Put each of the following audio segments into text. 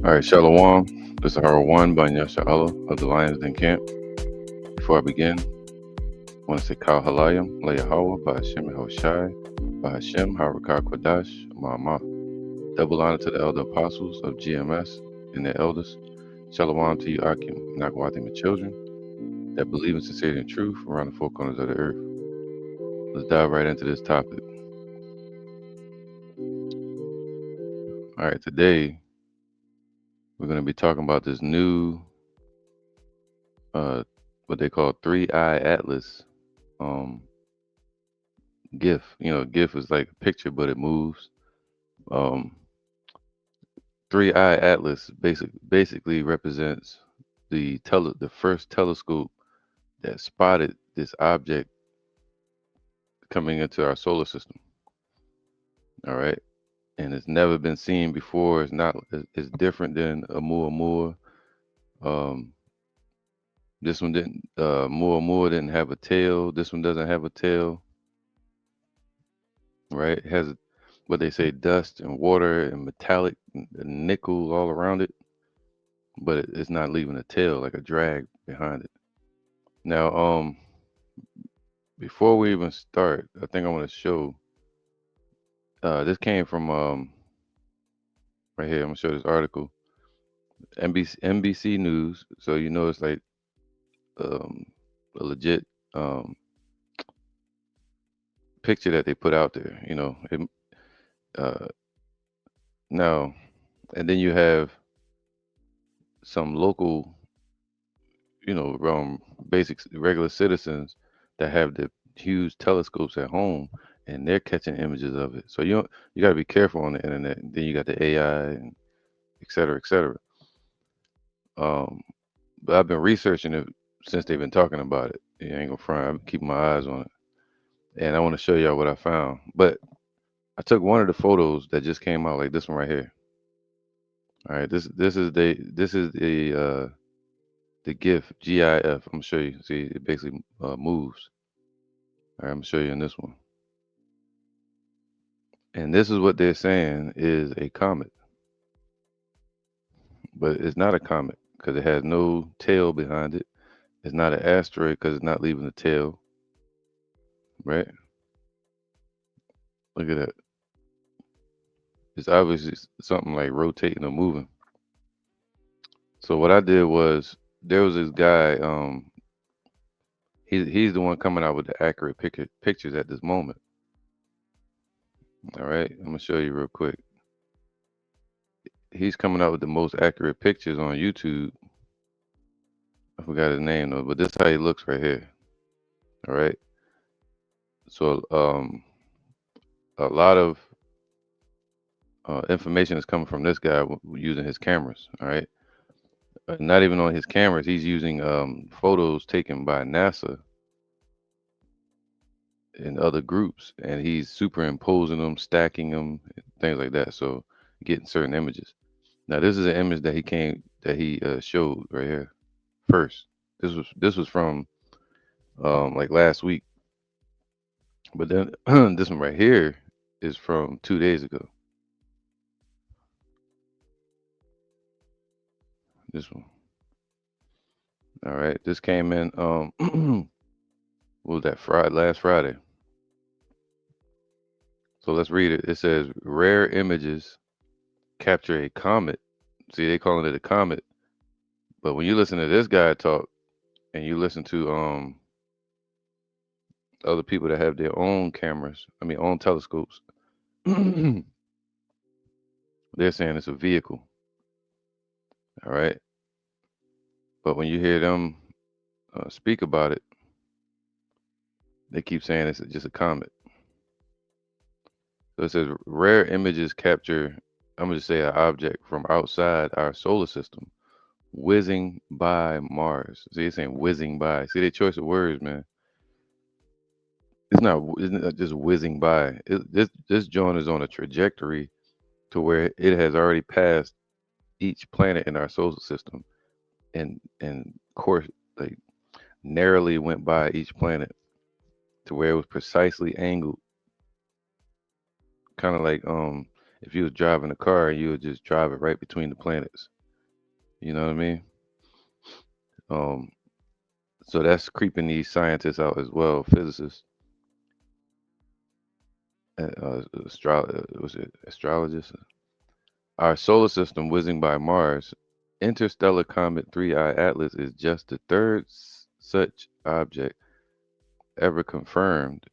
All right, Shalom. This is Hara One by Yasha Allah of the Lions Den Camp. Before I begin, I want to say Kal Halayim, Leah Hawa, by Hashem Yahushai, by Hashem, Harakah Kwadash, Ma'amah. Double honor to the elder apostles of GMS and their elders. Shalom to you, Akim, Nagwatim, and children that believe in sincerity and truth around the four corners of the earth. Let's dive right into this topic. All right, today we're going to be talking about this new, uh, what they call 3I-ATLAS GIF. GIF is like a picture, but it moves. Um, 3I-ATLAS basically represents the first telescope that spotted this object coming into our solar system. All right, and it's never been seen before. It's different than a Oumuamua. Um, this one didn't. Oumuamua didn't have a tail. This one doesn't have a tail. Right? It has what they say dust and water and metallic and nickel all around it, but it's not leaving a tail like a drag behind it. Now, before we even start, I think I want to show. This came from right here. I'm gonna show this article, NBC News. So it's like um, a legit um, picture that they put out there. Uh, now, and then you have some local, basic regular citizens that have the huge telescopes at home, and they're catching images of it. So you got to be careful on the internet. And then you got the AI and et cetera, et cetera. Um, but I've been researching it since they've been talking about it. Yeah, I ain't gonna front. I've been keeping my eyes on it, and I want to show y'all what I found. But I took one of the photos that just came out, like this one right here. All right, this is the GIF GIF. I'm gonna show you. See, it basically moves. All right, I'm gonna show you in this one. And this is what they're saying is a comet, but it's not a comet because it has no tail behind it. It's not an asteroid because it's not leaving a tail, right? Look at that. It's obviously something like rotating or moving. So what I did was there was this guy. He's the one coming out with the accurate pictures at this moment. All right, I'm gonna show you real quick. He's coming out with the most accurate pictures on YouTube. I forgot his name though, but this is how he looks right here. All right. So a lot of information is coming from this guy using his cameras. All right. Not even on his cameras. He's using photos taken by NASA and other groups, and he's superimposing them, stacking them, things like that. So getting certain images. Now this is an image that he showed right here first. This was from like last week, but then this one right here is from 2 days ago. This one. All right. This came in what was that Friday last Friday. So let's read it. It says rare images capture a comet. See, they calling it a comet. But when you listen to this guy talk and you listen to other people that have their own cameras, I mean own telescopes, they're saying it's a vehicle. All right. But when you hear them speak about it, they keep saying it's just a comet. So it says rare images capture, I'm gonna just say an object from outside our solar system, whizzing by Mars. See, it's saying whizzing by. See their choice of words, man. It's not just whizzing by. This joint is on a trajectory to where it has already passed each planet in our solar system, and course like narrowly went by each planet to where it was precisely angled, kind of like if you was driving a car and you would just drive it right between the planets. You know what I mean? Um, so that's creeping these scientists out as well, physicists, was it astrologists? Our solar system whizzing by Mars, interstellar comet 3I-ATLAS is just the third such object ever confirmed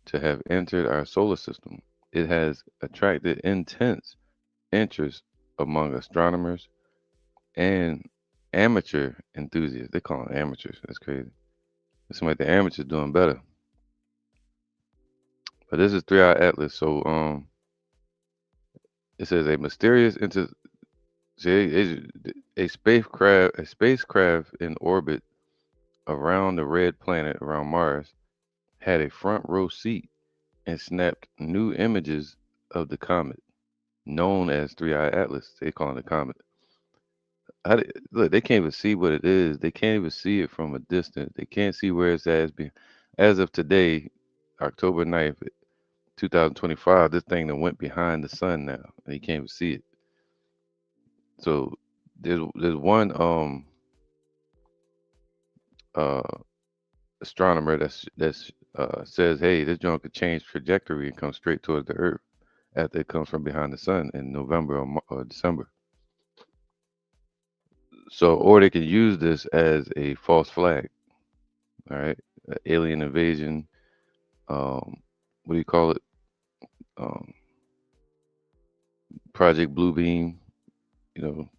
to have entered our solar system. It has attracted intense interest among astronomers and amateur enthusiasts. They call them amateurs. That's crazy. It seems like the amateurs doing better. But this is 3I-ATLAS. So it says a mysterious a spacecraft in orbit around the red planet around Mars had a front row seat and snapped new images of the comet, known as 3I-ATLAS. They call it a comet. Look, they can't even see what it is. They can't even see it from a distance. They can't see where it's at. As of today, October 9th, 2025, this thing that went behind the sun now, and you can't even see it. So there's one uh astronomer that's says, hey, this joint could change trajectory and come straight towards the Earth after it comes from behind the sun in November or December. So, or they could use this as a false flag. All right, alien invasion. What do you call it? Um, Project Bluebeam. You know,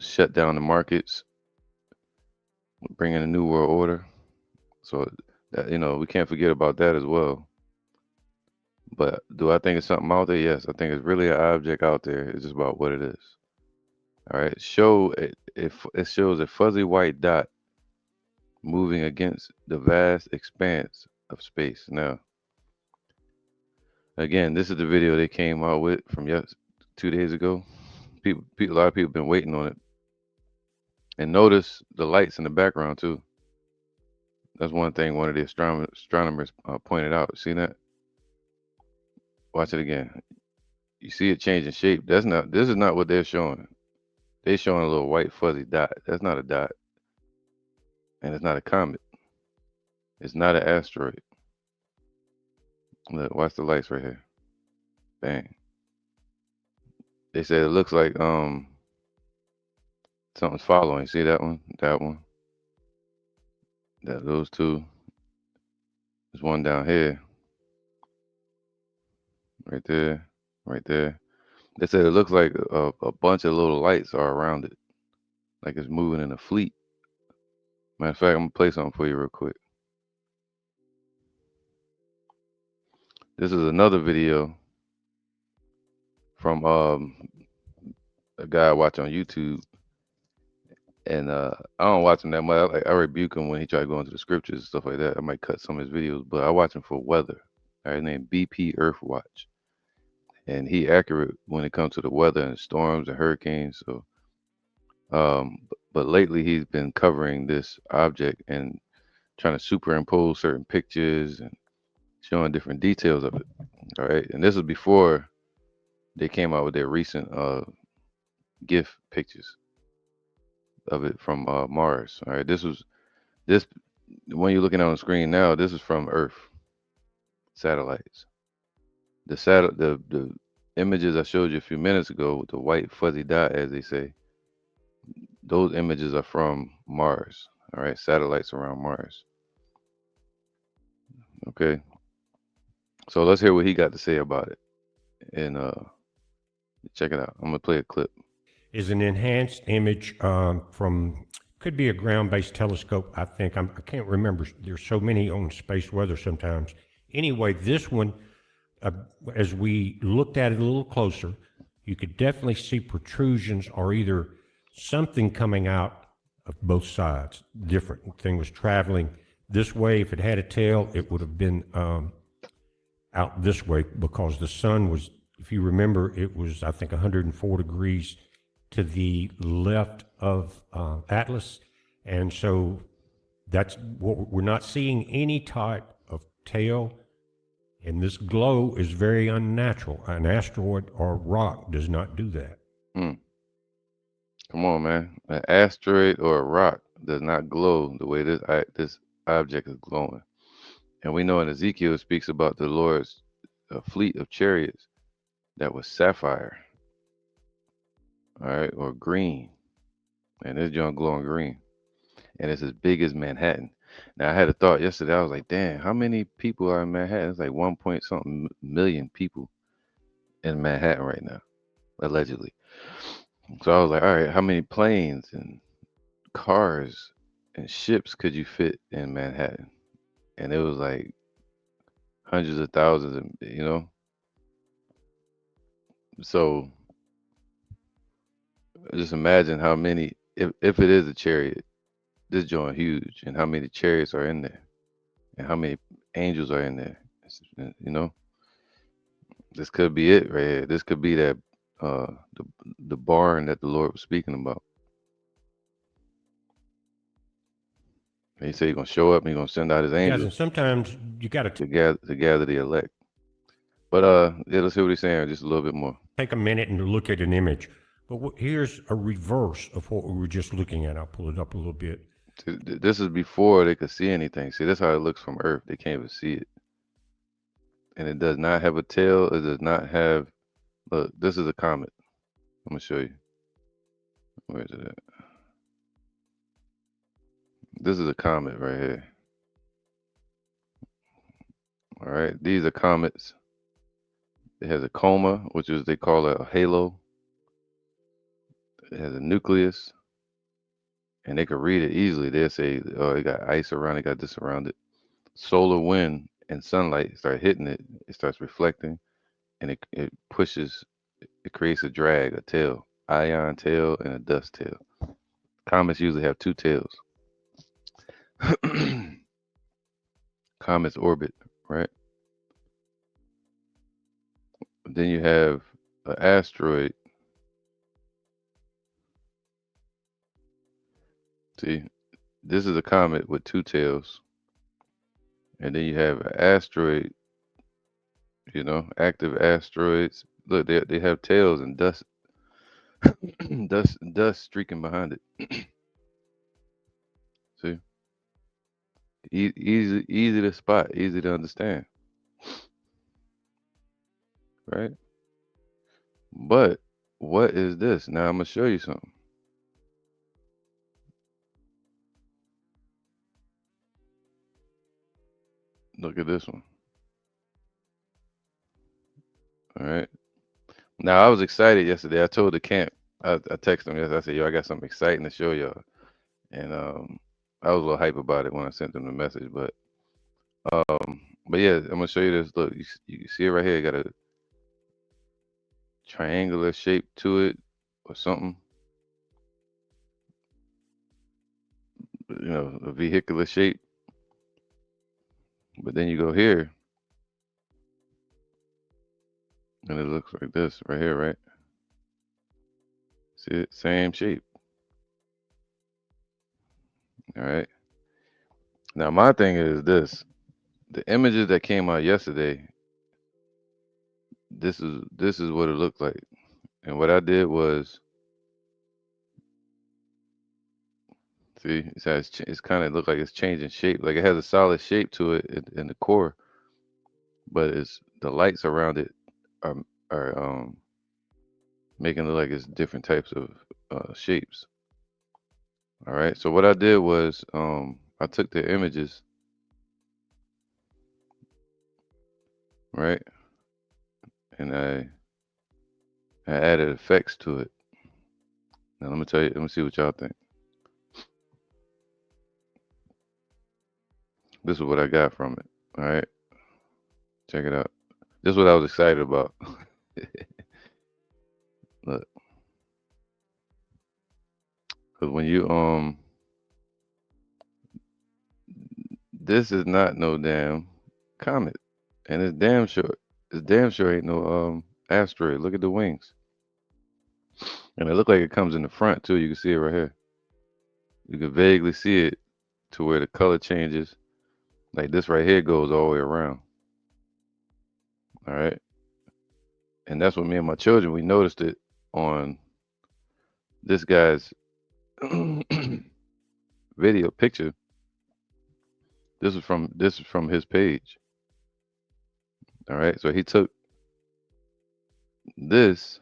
shut down the markets, bring in a new world order. So that we can't forget about that as well. But do I think it's something out there? Yes, I think it's really an object out there. It's just about what it is. All right, it shows a fuzzy white dot moving against the vast expanse of space. Now, again, this is the video they came out with from 2 days ago. A lot of people have been waiting on it. And notice the lights in the background too. That's one thing one of the astronomers pointed out. See that? Watch it again. You see it changing shape. This is not what they're showing. They're showing a little white fuzzy dot. That's not a dot. And it's not a comet. It's not an asteroid. Look, watch the lights right here. Bang. They said it looks like something's following. See that one? That one? Those two. There's one down here. Right there. Right there. They said it looks like a bunch of little lights are around it. Like it's moving in a fleet. Matter of fact, I'm gonna play something for you real quick. This is another video from a guy I watch on YouTube, and I don't watch him that much. I rebuke him when he try to go into the scriptures and stuff like that. I might cut some of his videos, but I watch him for weather. All right, named BP Earthwatch, and he accurate when it comes to the weather and storms and hurricanes. So, but lately he's been covering this object and trying to superimpose certain pictures and showing different details of it. All right, and this was before they came out with their recent GIF pictures of it from Mars. All right, this the one you're looking at on the screen now. This is from Earth satellites. The images I showed you a few minutes ago with the white fuzzy dot, as they say, those images are from Mars. All right, satellites around Mars. Okay, so let's hear what he got to say about it, and check it out. I'm gonna play a clip. Is an enhanced image from, could be a ground-based telescope. I think I can't remember. There's so many on space weather sometimes. Anyway, this one, uh, as we looked at it a little closer, you could definitely see protrusions or either something coming out of both sides. Different thing was traveling this way. If it had a tail, it would have been out this way because the sun was, if you remember, it was, I think, 104 degrees to the left of Atlas. And so that's what we're not seeing any type of tail And this glow is very unnatural. An asteroid or rock does not do that. Hmm. Come on, man. An asteroid or a rock does not glow the way this object is glowing. And we know in Ezekiel it speaks about the Lord's fleet of chariots that was sapphire, all right, or green. And this joint glowing green. And it's as big as Manhattan. Now I had a thought yesterday. I was like, damn, how many people are in Manhattan? It's like 1 point something million people in Manhattan right now, allegedly. So I was like, all right, how many planes and cars and ships could you fit in Manhattan? And it was like hundreds of thousands, and. So just imagine how many, if it is a chariot, this joint huge, and how many chariots are in there, and how many angels are in there. You know, this could be it right here. This could be that uh the the barn that the Lord was speaking about. And he said he's gonna show up and he's gonna send out his Guys, and angels sometimes you got to to gather the elect. But yeah, let's see what he's saying just a little bit more. take a minute and look at an image. But here's a reverse of what we were just looking at. I'll pull it up a little bit. This is before they could see anything. See, that's how it looks from Earth. They can't even see it, and it does not have a tail. It does not have. Look, this is a comet. I'm gonna show you. Where is it at? This is a comet right here. All right, these are comets. It has a coma, which is they call it a halo. It has a nucleus, and they can read it easily. They'll say, "Oh, it got ice around it, got this around it." Solar wind and sunlight start hitting it. It starts reflecting, and it pushes. It creates a drag, a tail, ion tail, and a dust tail. Comets usually have two tails. Comets orbit, right? Then you have an asteroid. See, this is a comet with two tails, and then you have an asteroid. Active asteroids. Look, they have tails and dust, dust streaking behind it. See, easy to spot, easy to understand, right? But what is this? Now I'm gonna show you something. Look at this one. All right. Now I was excited yesterday. I told the camp. I texted them yesterday. I said, "Yo, I got something exciting to show y'all." And I was a little hype about it when I sent them the message. But yeah, I'm gonna show you this. Look, you see it right here. It got a triangular shape to it, or something. A vehicular shape. But then you go here, and it looks like this right here, right? See it? Same shape. All right. Now my thing is this: the images that came out yesterday. This is what it looked like. And what I did was, see, it's kind of look like it's changing shape. Like it has a solid shape to it in the core, but it's the lights around it are are making it look like it's different types of shapes. All right. So what I did was I took the images, right, and I added effects to it. Now let me tell you. Let me see what y'all think. This is what I got from it. All right. Check it out. This is what I was excited about. Look, because when you this is not no damn comet, and it's damn sure ain't no asteroid. Look at the wings, and it look like it comes in the front too. You can see it right here. You can vaguely see it to where the color changes. Like this right here goes all the way around. All right, and that's what me and my children we noticed it on this guy's video picture. This is from his page. All right, so he took this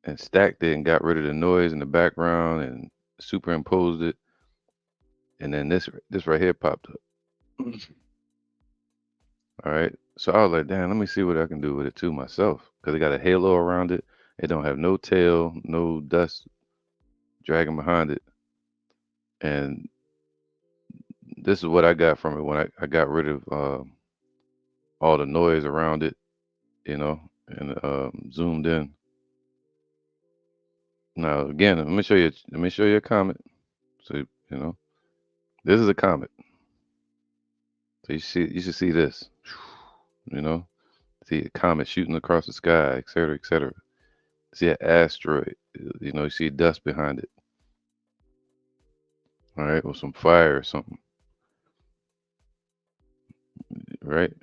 and stacked it and got rid of the noise in the background and superimposed it, and then this right here popped up. All right, so I was like, damn, let me see what I can do with it too myself, because it got a halo around it. It don't have no tail, no dust dragging behind it, and this is what I got from it when I got rid of all the noise around it, you know, and zoomed in. Now again, let me show you. Let me show you a comet. So you know, this is a comet. So you should see this. You know, see a comet shooting across the sky, et cetera, et cetera. See an asteroid. You know, you see dust behind it. All right, or some fire or something. Right,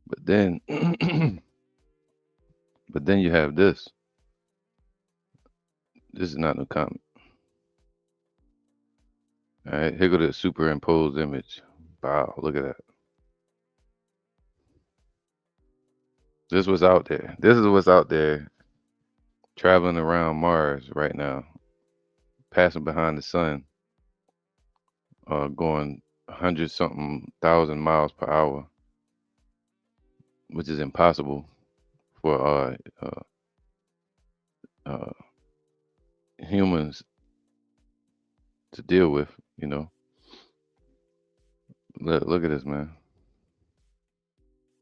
but then, but then you have this. This is not no comet. All right, here go the superimposed image. Wow, look at that. This was out there. This is what's out there traveling around Mars right now, passing behind the sun, going 100 something thousand miles per hour, which is impossible for uh, humans to deal with. You know, look at this, man.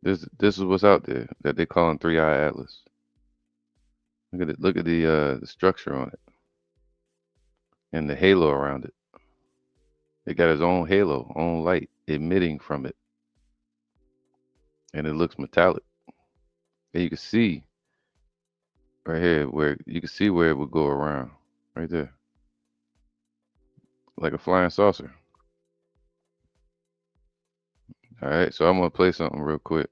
This is what's out there that they call in 3I-ATLAS. Look at it. Look at the structure on it and the halo around it. It got its own halo, own light emitting from it, and it looks metallic. And you can see right here where you can see where it would go around, right there, like a flying saucer. All right, so I'm gonna play something real quick.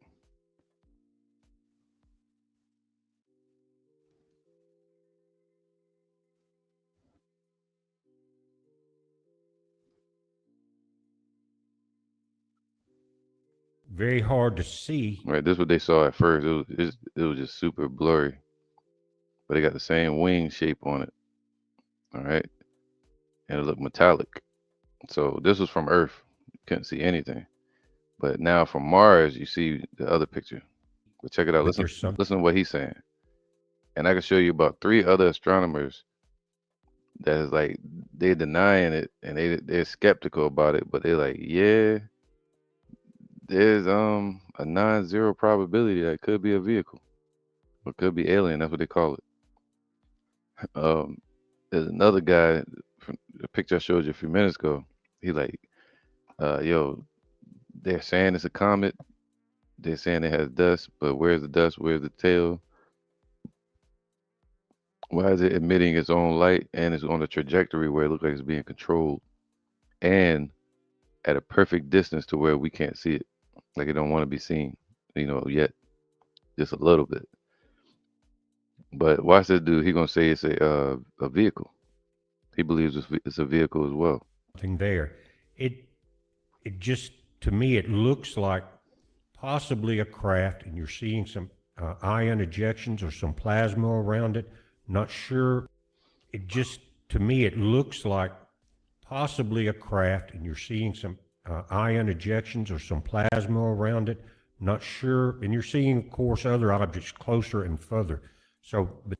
Very hard to see. Right, this is what they saw at first. It was just super blurry, but it got the same wing shape on it. All right, and it looked metallic. So this was from Earth. You couldn't see anything, but now from Mars, you see the other picture. But check it out. But Listen, there's some listen to what he's saying, and I can show you about three other astronomers that is like they're denying it and they're skeptical about it, but they're like, yeah, there's a non-zero probability that it could be a vehicle or could be alien. That's what they call it. Um, there's another guy from the picture I showed you a few minutes ago. He like, yo, they're saying it's a comet. They're saying it has dust, but where's the dust? Where's the tail? Why is it emitting its own light and it's on a trajectory where it looks like it's being controlled and at a perfect distance to where we can't see it, like it don't want to be seen, yet just a little bit. But watch this dude. He gonna say it's a vehicle. He believes it's a vehicle as well. thing there. It it just to me it looks like possibly a craft, and you're seeing some ion ejections or some plasma around it. Not sure. It just to me it looks like possibly a craft, and you're seeing some ion ejections or some plasma around it. Not sure, and you're seeing, of course, other objects closer and further. So, but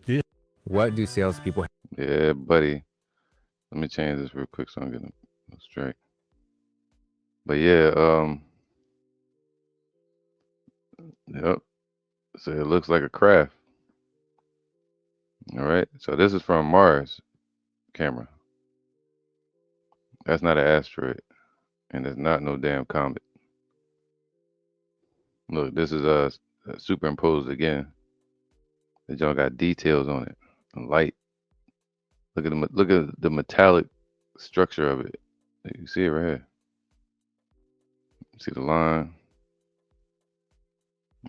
this What do salespeople Yeah, buddy. Let me change this real quick so I'm getting it straight. But yeah, yep. So it looks like a craft. All right. So this is from Mars camera. That's not an asteroid, and it's not no damn comet. Look, this is superimposed again. The joint got details on it, and light. Look at the metallic structure of it. You see it right here. You see the line.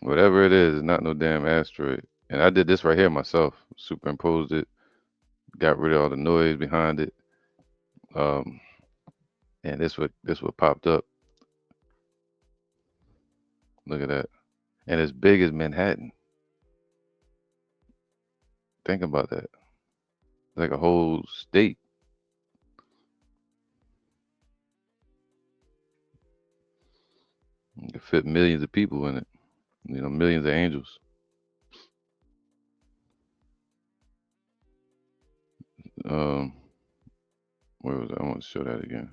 Whatever it is, it's not no damn asteroid. And I did this right here myself. Superimposed it, got rid of all the noise behind it. Um, and this what popped up. Look at that. And as big as Manhattan. Think about that. Like a whole state. You could fit millions of people in it. Millions of angels. Um, where was I? I want to show that again.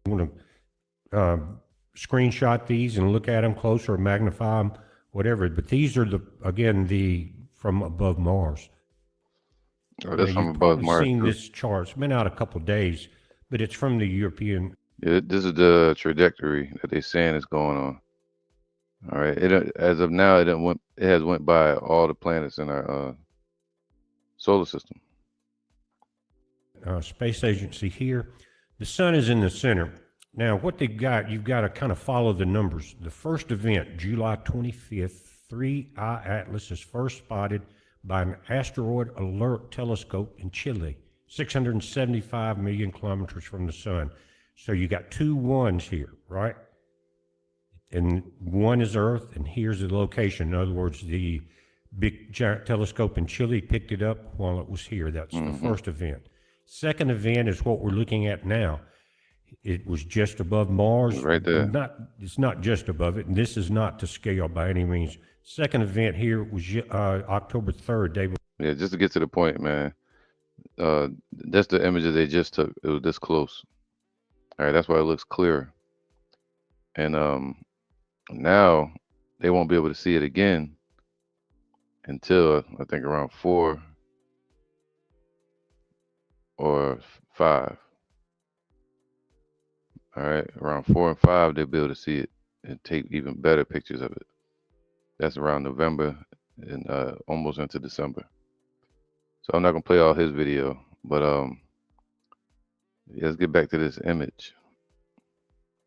I want to screenshot these and look at them closer or magnify them, whatever. But these are again, the from above Mars. Oh, Now, that's from you've above probably Mars seen too. this chart. It's been out a couple of days, but it's from the European. Yeah, this is the trajectory that they saying is going on. All right. As of now, it has went by all the planets in our solar system. Space Agency here. The sun is in the center. Now, what they've got, you've got to kind of follow the numbers. The first event, July 25th, 3I-ATLAS is first spotted by an asteroid alert telescope in Chile, 675 million kilometers from the sun. So you got two ones here, right? And one is Earth, and here's the location. In other words, the big giant telescope in Chile picked it up while it was here. That's the Hmm. first event. Second event is what we're looking at now. It was just above Mars. Right there. Not, it's not just above it, and this is not to scale by any means. Second event here was October 3rd, day. Yeah, just to get to the point, man. That's the images they just took. It was this close. All right, that's why it looks clearer. And now they won't be able to see it again until I think around 4 or 5. All right, around 4 and 5, they'll be able to see it and take even better pictures of it. That's around November and almost into December. So I'm not gonna play all his video, but yeah, let's get back to this image.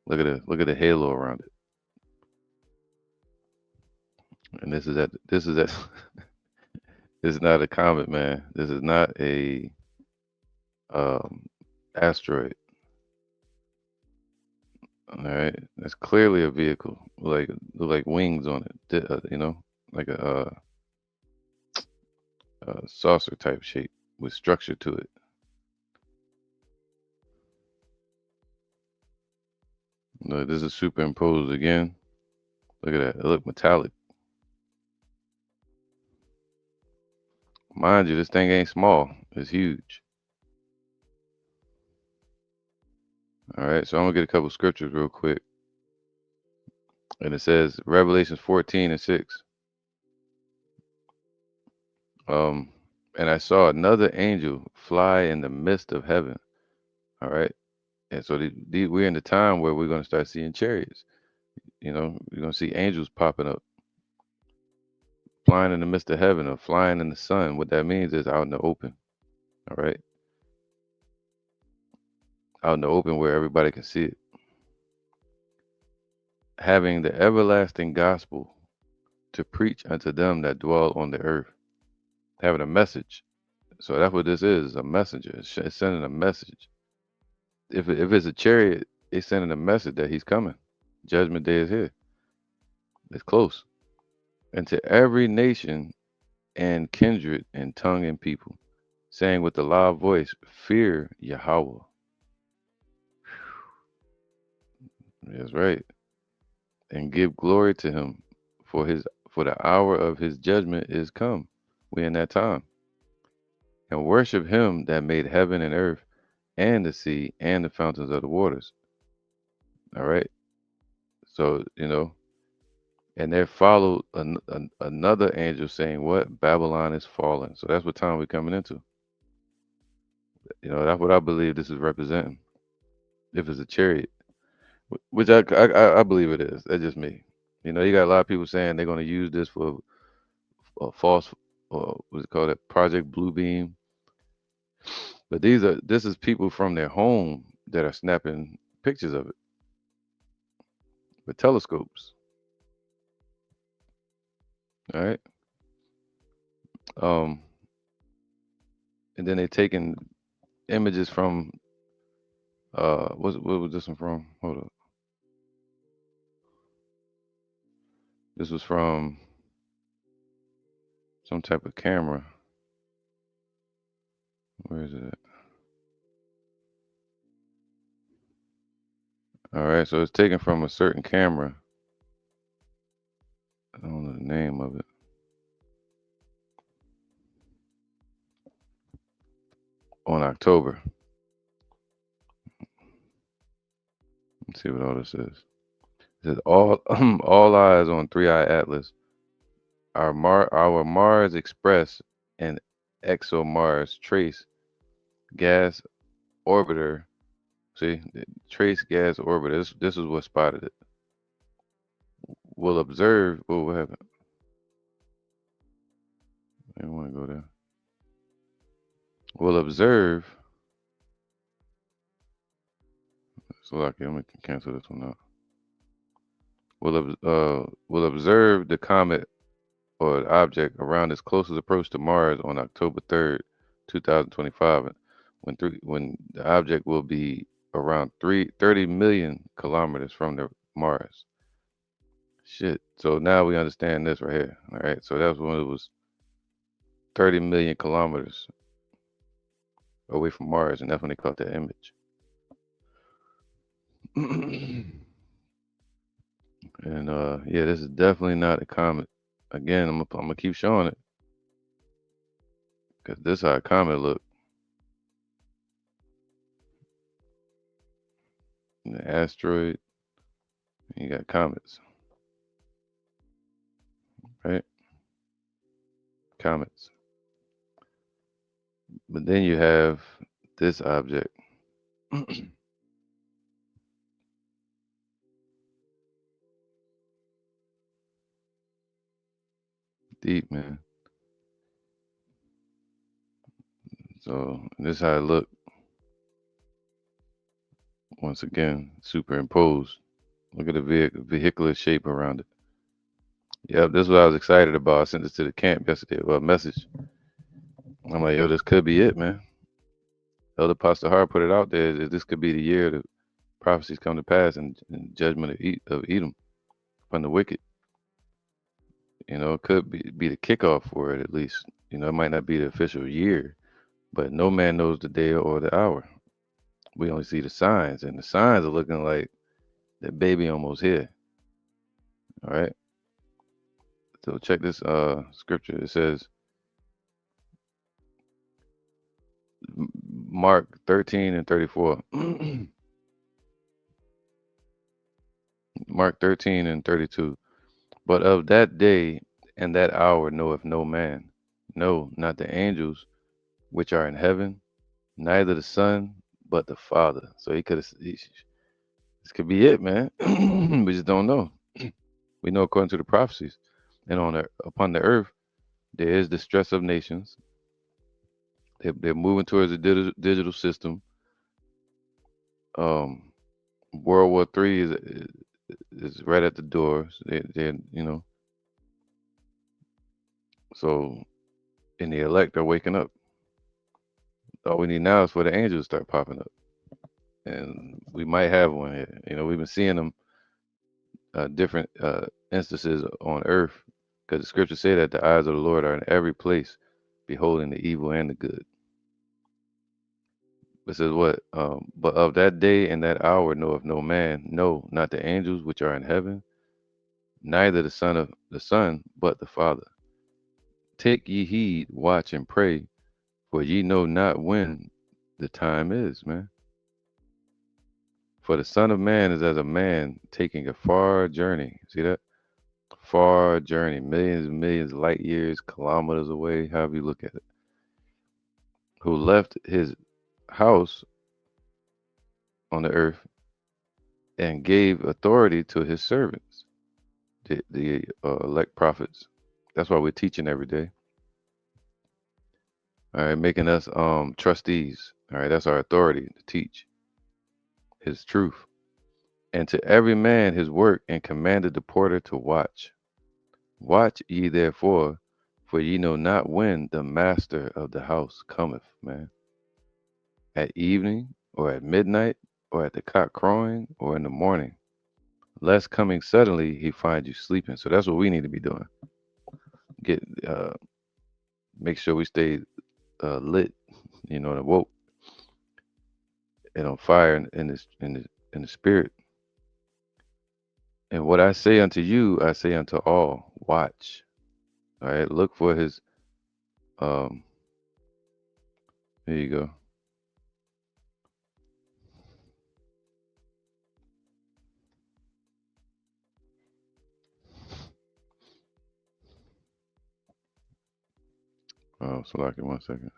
Look at the halo around it. And this is at this is not a comet, man. This is not a um, asteroid. All right, that's clearly a vehicle, like wings on it. Like a saucer type shape with structure to it. Look, this is superimposed again. Look at that. It look metallic. Mind you, this thing ain't small. It's huge. All right, so I'm gonna get a couple scriptures real quick, and it says Revelations 14:6. Um, and I saw another angel fly in the midst of heaven. All right, and so we're in the time where we're gonna start seeing chariots. We're gonna see angels popping up, flying in the midst of heaven, or flying in the sun. What that means is out in the open. All right, out in the open where everybody can see it. Having the everlasting gospel to preach unto them that dwell on the earth. Having a message. So that's what this is, a messenger. It's sending a message. If it's a chariot, it's sending a message that he's coming. Judgment day is here. It's close. And to every nation and kindred and tongue and people, saying with a loud voice, fear Yahweh. That's right. And give glory to him, for the hour of his judgment is come. We in that time. And worship him that made heaven and earth and the sea and the fountains of the waters. All right. So, and there followed another angel saying, what? Babylon is fallen. So that's what time we're coming into. That's what I believe this is representing. If it's a chariot, which I believe it is. That's just me. You got a lot of people saying they're going to use this for a false, what's it called? That Project Bluebeam. But this is people from their home that are snapping pictures of it with telescopes. All right. Um, and then they taking images from what was this one from? Hold up. This was from some type of camera. Where is it at? All right, so it's taken from a certain camera. I don't know the name of it. On October. Let's see what all this is. It says all all eyes on 3I-ATLAS. Our Mars Express and ExoMars Trace gas orbiter. See, the Trace gas orbiter. This is what spotted it. Will observe. Oh, what happened? I didn't want to go there. Will observe. So lucky. I'm gonna cancel this one out. Will observe the comet or the object around its closest approach to Mars on October 3rd, 2025, when the object will be around 30 million kilometers from the Mars. Shit. So now we understand this right here. All right. So that was when it was 30 million kilometers away from Mars, and that's when they caught that image. And yeah, this is definitely not a comet. Again, I'm gonna keep showing it because this how a comet look. The asteroid, and you got comets, right? Comets. But then you have this object. Deep, man. So this how it look once again, superimposed. Look at the vehicular shape around it. Yep, this is what I was excited about. I sent this to the camp yesterday. Well, a message. I'm like, yo, this could be it, man. Elder Pastor Hart put it out there that this could be the year the prophecies come to pass and judgment of Edom from the wicked. It could be the kickoff for it at least. It might not be the official year, but no man knows the day or the hour. We only see the signs, and the signs are looking like that baby almost here. All right. So check this scripture. It says Mark 13 and 34. Mark 13 and 32. But of that day and that hour knoweth no man, no, not the angels which are in heaven, neither the Son, but the Father. So he could have. This could be it, man. We just don't know. We know according to the prophecies, and upon the earth there is distress of nations. They're moving towards a digital system. Um, World War III is right at the door. So so and the elect are waking up. All we need now is for the angels to start popping up, and we might have one here. We've been seeing them different instances on earth, because the scriptures say that the eyes of the Lord are in every place, beholding the evil and the good. It says what? But of that day and that hour knoweth no man, no, not the angels which are in heaven, neither the Son, but the Father. Take ye heed, watch and pray, for ye know not when the time is, man. For the Son of Man is as a man taking a far journey. See that? Far journey, millions and millions light years, kilometers away, however you look at it. Who left his house on the earth and gave authority to his servants, the elect prophets. That's why we're teaching every day. All right, making us trustees. All right, that's our authority to teach his truth. And to every man his work, and commanded the porter to watch. Watch ye therefore, for ye know not when the master of the house cometh, man. At evening, or at midnight, or at the cock crowing, or in the morning, lest coming suddenly he find you sleeping. So that's what we need to be doing. Get make sure we stay lit, and awoke and on fire in the spirit. And what I say unto you, I say unto all, watch. All right, look for his. Um, here you go. So like in 1 second.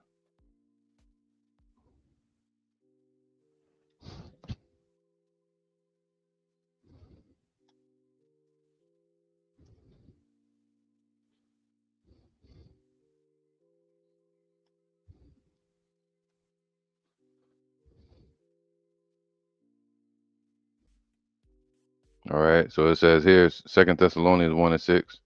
All right. So it says here, Second Thessalonians 1:6.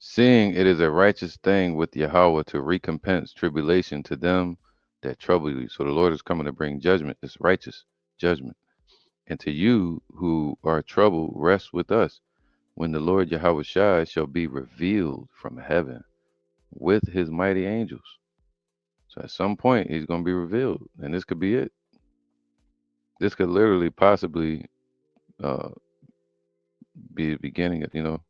Seeing it is a righteous thing with Yahweh to recompense tribulation to them that trouble you. So the Lord is coming to bring judgment. It's righteous judgment. And to you who are troubled, rest with us when the Lord Yahweh Shai shall be revealed from heaven with his mighty angels. So at some point he's going to be revealed, and this could be it. This could literally possibly uh, be the beginning of,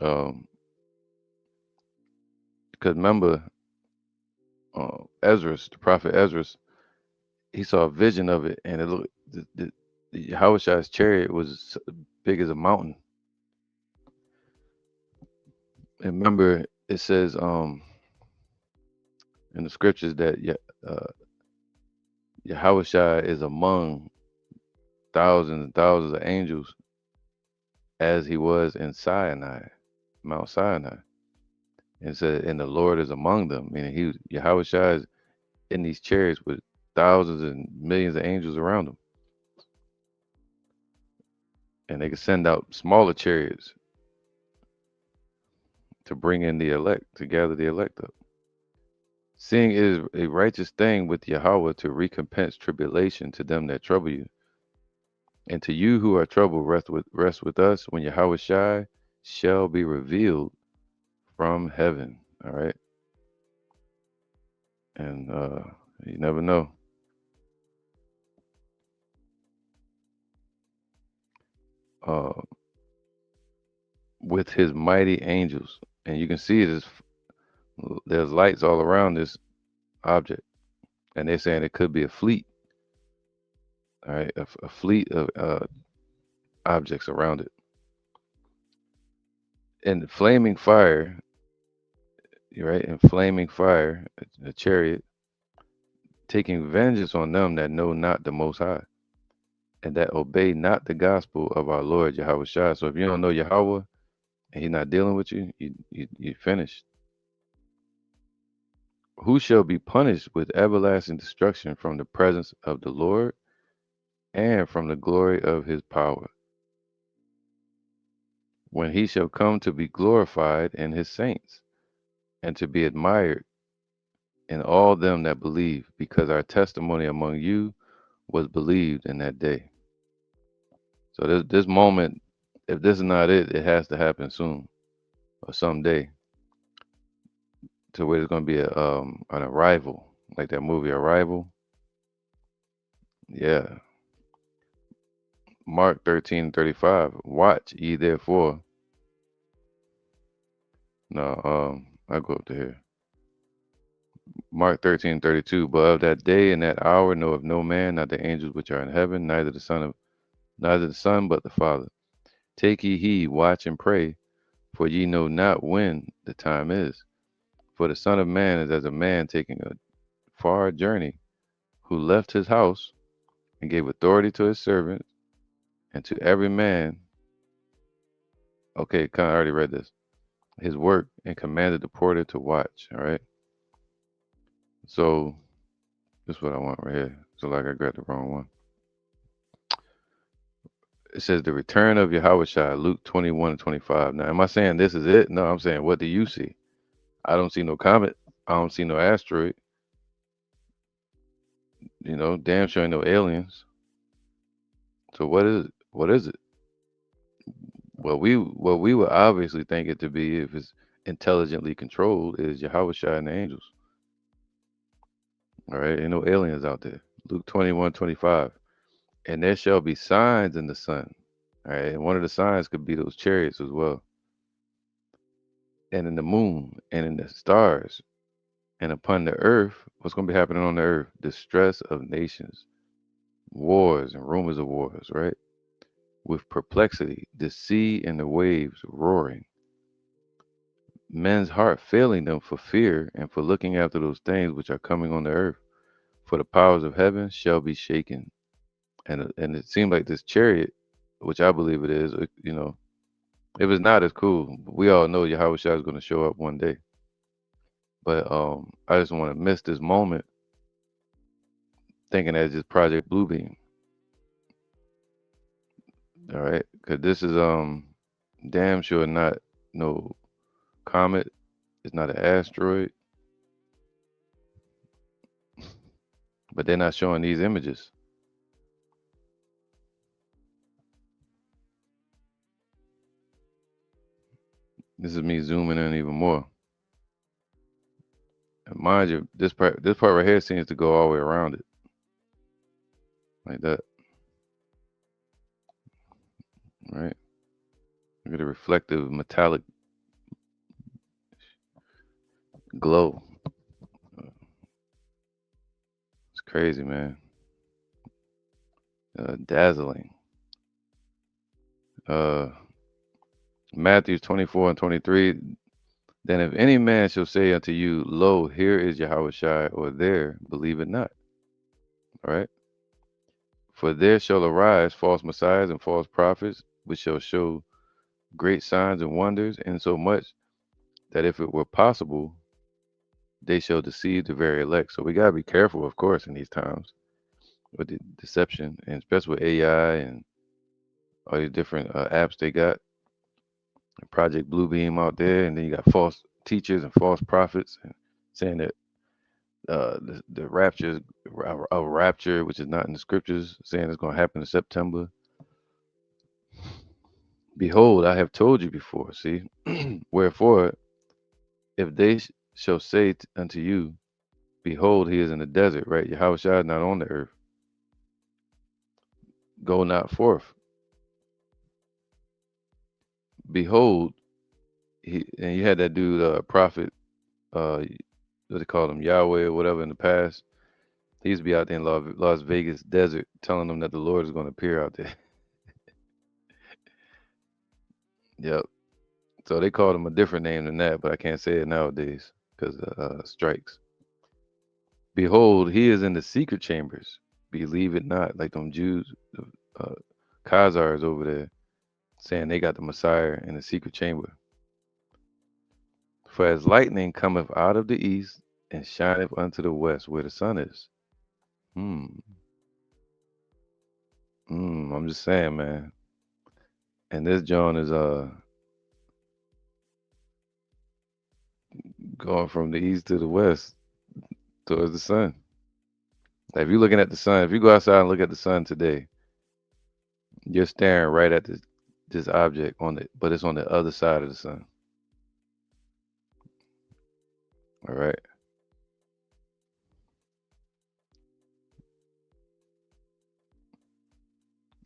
um, because remember, Ezra's, the prophet Ezra's, he saw a vision of it, and it looked the Yahweh Shai's chariot was big as a mountain. And remember, it says in the scriptures that uh, Yahweh Shai is among thousands and thousands of angels as he was in Sinai, Mount Sinai. And it said, and the Lord is among them. Meaning Yahweh Shai is in these chariots with thousands and millions of angels around them. And they could send out smaller chariots to bring in the elect, to gather the elect up. Seeing it is a righteous thing with Yahweh to recompense tribulation to them that trouble you. And to you who are troubled, rest with us when Yahweh Shai shall be revealed from heaven. All right. And you never know. Uh, with his mighty angels. And you can see there's lights all around this object. And they're saying it could be a fleet. All right. A fleet of objects around it. And flaming fire, you're right, and flaming fire, a chariot, taking vengeance on them that know not the Most High, and that obey not the gospel of our Lord Yahweh Shai. So if you don't know Yahweh and He's not dealing with you, you finished. Who shall be punished with everlasting destruction from the presence of the Lord and from the glory of His power, when He shall come to be glorified in His saints, and to be admired in all them that believe, because our testimony among you was believed in that day. So this moment, if this is not it, it has to happen soon or someday, to where there's going to be an arrival, like that movie Arrival. Yeah, Mark 13:35. Watch ye therefore. No, I go up to here. Mark 13:32. But of that day and that hour knoweth no man, not the angels which are in heaven, neither the Son, but the Father. Take ye heed, watch and pray, for ye know not when the time is. For the Son of Man is as a man taking a far journey, who left his house and gave authority to his servants and to every man. Okay, kind of already read this. His work, and commanded the porter to watch. All right. So this is what I want right here. So like I grabbed the wrong one. It says the return of Yahweh Luke 21 and 25. Now, am I saying this is it? No, I'm saying what do you see? I don't see no comet. I don't see no asteroid. Damn sure ain't no aliens. So what is it? What is it? What we would obviously think it to be if it's intelligently controlled is Yahweh and the angels. All right, ain't no aliens out there. Luke 21:25. And there shall be signs in the sun. All right, and one of the signs could be those chariots as well, and in the moon, and in the stars, and upon the earth. What's going to be happening on the earth? Distress of nations, wars, and rumors of wars. Right, with perplexity, the sea and the waves roaring, men's heart failing them for fear and for looking after those things which are coming on the earth. For the powers of heaven shall be shaken. And it seemed like this chariot, which I believe it is, if it's not, it's cool. We all know Yahweh Shai is going to show up one day. But I just want to miss this moment thinking that it's just Project Bluebeam. All right, because this is damn sure not no comet. It's not an asteroid. But they're not showing these images. This is me zooming in even more. And mind you, this part right here seems to go all the way around it like that. Right. Look at the reflective metallic glow. It's crazy, man. Dazzling. Uh, Matthew 24 and 23. Then if any man shall say unto you, Lo, here is Yahweh Shai, or there, believe it not. All right. For there shall arise false messiahs and false prophets, which shall show great signs and wonders, insomuch that if it were possible, they shall deceive the very elect. So we gotta be careful, of course, in these times with the deception, and especially with AI and all these different apps they got, Project Bluebeam out there, and then you got false teachers and false prophets, and saying that the rapture is a rapture, which is not in the scriptures, saying it's going to happen in September. Behold, I have told you before. See, wherefore, if they shall say unto you, Behold, he is in the desert, right? Yahweh Shai is not on the earth. Go not forth. Behold, and you had that dude, prophet, what they call him, Yahweh or whatever in the past. He used to be out there in Las Vegas desert telling them that the Lord is going to appear out there. Yep. So they called him a different name than that, but I can't say it nowadays because strikes. Behold, he is in the secret chambers. Believe it not, like them Jews, uh, Khazars over there, saying they got the Messiah in the secret chamber. For as lightning cometh out of the east and shineth unto the west, where the sun is. Hmm. I'm just saying, man. And this John is going from the east to the west towards the sun. Like if you're looking at the sun, if you go outside and look at the sun today, you're staring right at this object but it's on the other side of the sun. All right.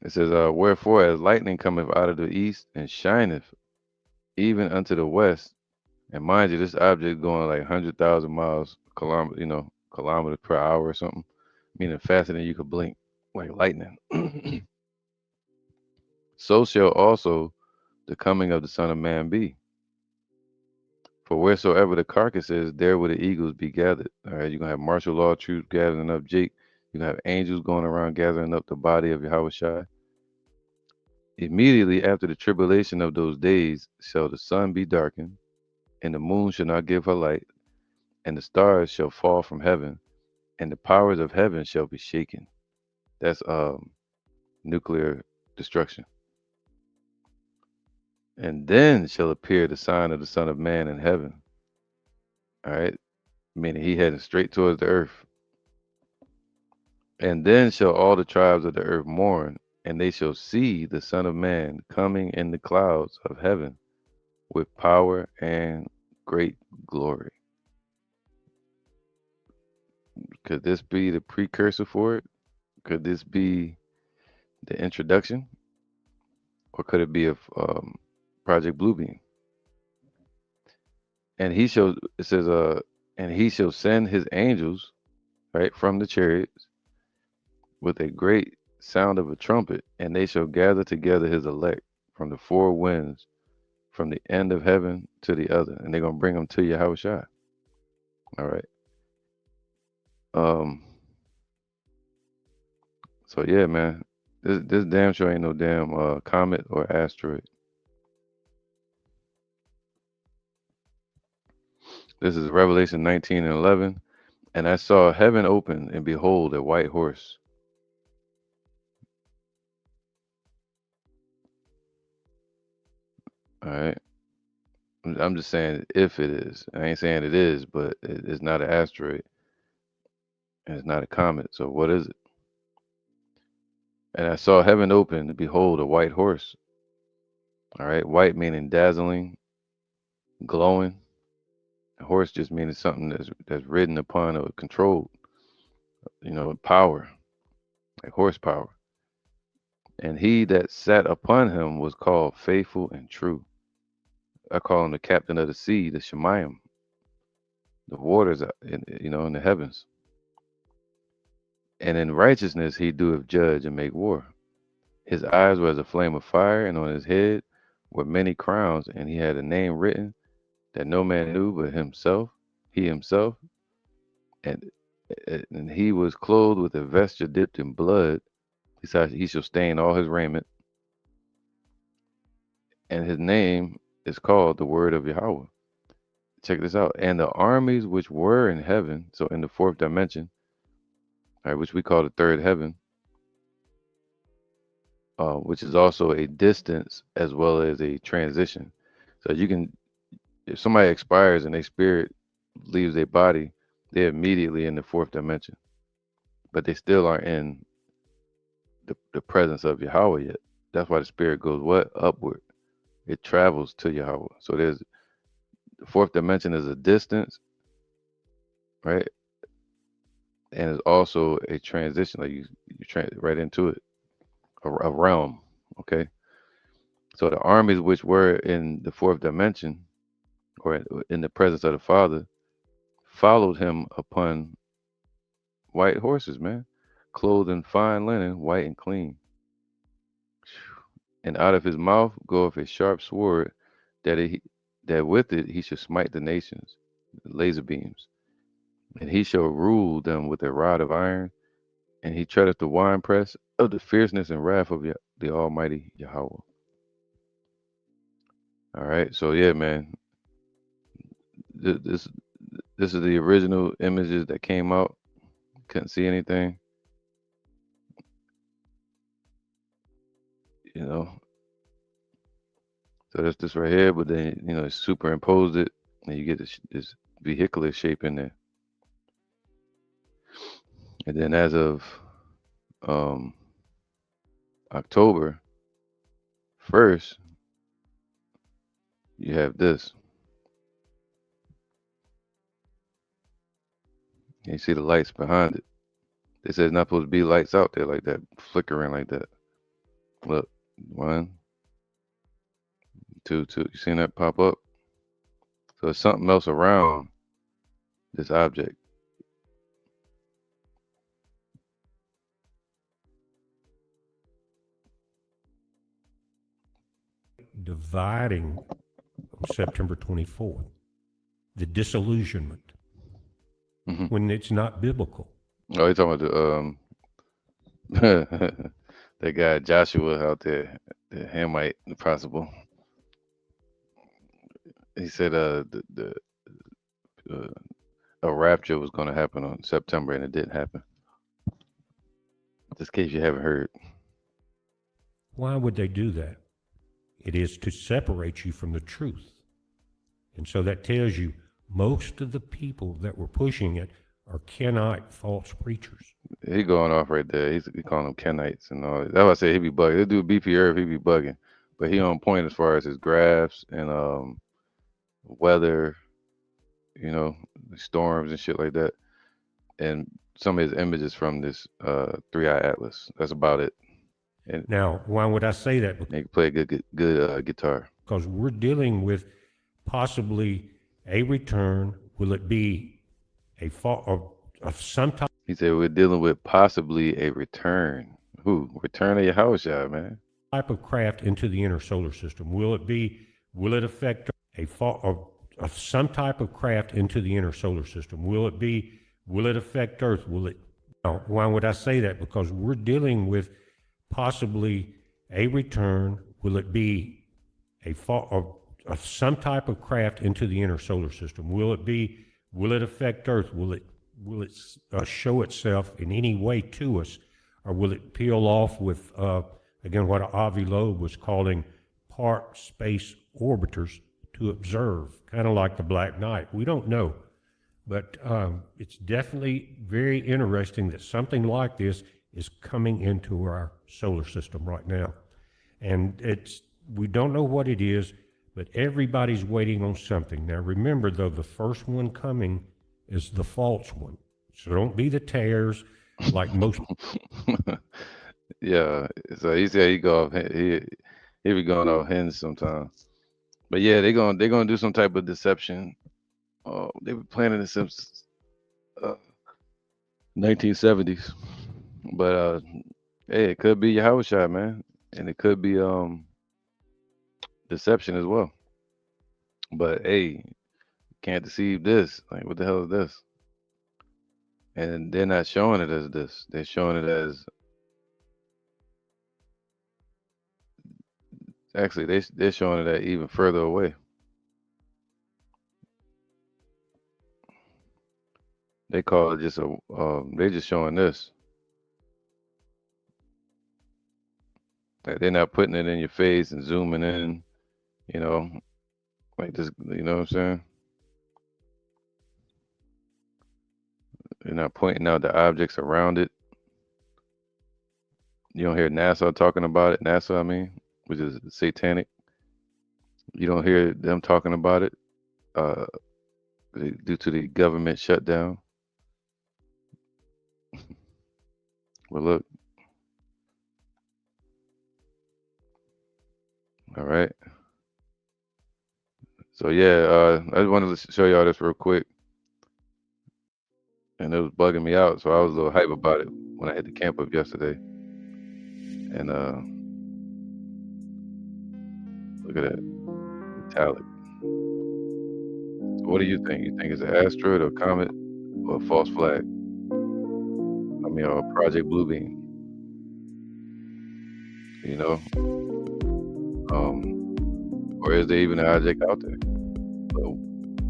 It says, wherefore as lightning cometh out of the east and shineth even unto the west. And mind you, this object going like 100,000 miles kilometers per hour or something, meaning faster than you could blink, like lightning. So shall also the coming of the Son of Man be. For wheresoever the carcass is, there will the eagles be gathered. All right, you're gonna have martial law troops gathering up Jake. You're gonna have angels going around gathering up the body of Yahweh Shai. Immediately after the tribulation of those days shall the sun be darkened, and the moon shall not give her light, and the stars shall fall from heaven, and the powers of heaven shall be shaken. That's nuclear destruction. And then shall appear the sign of the Son of Man in heaven. All right, meaning he heading straight towards the earth. And then shall all the tribes of the earth mourn, and they shall see the Son of Man coming in the clouds of heaven with power and great glory. Could this be the precursor for it? Could this be the introduction, or could it be a Project Bluebeam? And he shall, it says, and he shall send his angels, right, from the chariots with a great sound of a trumpet, and they shall gather together his elect from the four winds, from the end of heaven to the other, and they're gonna bring them to Yahushua. All right. Um. So yeah, man, this damn sure ain't no damn comet or asteroid. This is Revelation 19 and 11. And I saw heaven open, and behold, a white horse. All right. I'm just saying if it is. I ain't saying it is, but it's not an asteroid and it's not a comet. So what is it? And I saw heaven open, and behold, a white horse. All right. White meaning dazzling, glowing. A horse just meaning something that's ridden upon or controlled, with power, like horsepower. And he that sat upon him was called faithful and true. I call him the captain of the sea, the Shemayim, the waters, in the heavens. And in righteousness he doeth judge and make war. His eyes were as a flame of fire, and on his head were many crowns, and he had a name written that no man knew but himself, he himself. And and he was clothed with a vesture dipped in blood. Besides, he shall stain all his raiment, and his name is called the Word of Yahweh. Check this out. And the armies which were in heaven, so in the fourth dimension, all right, which we call the third heaven, which is also a distance as well as a transition. So you can, if somebody expires and their spirit leaves their body, they're immediately in the fourth dimension, but they still aren't in the presence of Yahweh yet. That's why the spirit goes what? Upward. It travels to Yahweh. So there's the fourth dimension is a distance, right? And it's also a transition, like right into it, a realm. Okay. So the armies which were in the fourth dimension or in the presence of the Father followed him upon white horses, man, clothed in fine linen, white and clean. And out of his mouth goeth a sharp sword, that with it he should smite the nations, laser beams, and he shall rule them with a rod of iron, and he treadeth the winepress of the fierceness and wrath of the Almighty Yahweh. All right, so yeah, man, this this is the original images that came out. Couldn't see anything, you know. So that's this right here, but then superimposed it, and you get this vehicular shape in there. And then as of um, October 1st, you have this. And you see the lights behind it. They said it's not supposed to be lights out there like that, flickering like that. Look, one, two, two. You seen that pop up? So there's something else around this object. Dividing on September 24th, the disillusionment, Hmm. when it's not biblical. Oh, you talking about that guy Joshua out there, the Hamite, possible. He said, the a rapture was going to happen on September, and it didn't happen. Just in case you haven't heard. Why would they do that? It is to separate you from the truth. And so that tells you most of the people that were pushing it are Kenite false preachers. He going off right there. He calling them Kenites and all. That's why I say he be bugging. This dude BP Earth, he be bugging, but he on point as far as his graphs and weather, you know, storms and shit like that, and some of his images from this 3I-ATLAS. That's about it. And Now, why would I say that? he can play a good guitar. Because we're dealing with possibly a return. Will it be a fall of some He said we're dealing with possibly a return. Who? Return of your house, y'all, man. type of craft into the inner solar system? Will it affect a fall of some type of craft into the inner solar system? Will it affect Earth? Now, why would I say that? Because we're dealing with possibly a return. Will it be a fall of some type of craft into the inner solar system? Will it affect Earth? Will it show itself in any way to us, or will it peel off with again what Avi Loeb was calling part space orbiters to observe, kind of like the Black Knight? We don't know, but it's definitely very interesting that something like this is coming into our solar system right now, and we don't know what it is, but everybody's waiting on something. Now remember though, the first one coming is the false one, so don't be the tares like most. Yeah. So he said he go off. He be going off hinge sometimes. But yeah, they gonna do some type of deception. They were planning this since 1970s. But hey, it could be your house shot, man, and it could be deception as well. But hey, can't deceive this. Like, what the hell is this? And they're not showing it as this. They're showing it as actually they're showing it at even further away. They call it just a. They're just showing this. Like, they're not putting it in your face and zooming in. You know, like this. You know what I'm saying? They're not pointing out the objects around it. You don't hear NASA talking about it. NASA, I mean, which is satanic. You don't hear them talking about it uh, due to the government shutdown. Well, look, all right. So yeah, I just wanted to show y'all this real quick, and it was bugging me out, so I was a little hype about it when I hit the camp up yesterday. And look at that metallic. So what do you think? You think it's an asteroid or comet or a false flag? I mean, or a Project Bluebeam? You know, or is there even an object out there? So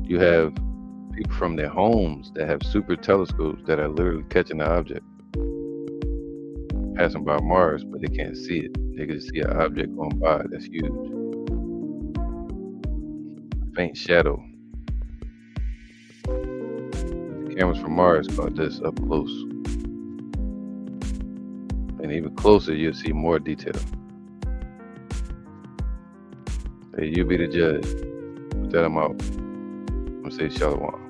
you have people from their homes that have super telescopes that are literally catching the object passing by Mars, but they can't see it. They can just see an object going by that's huge, faint shadow. The cameras from Mars caught this up close, and even closer, you'll see more detail. Hey, you be the judge. With that, I'm out. I'm gonna say shalom.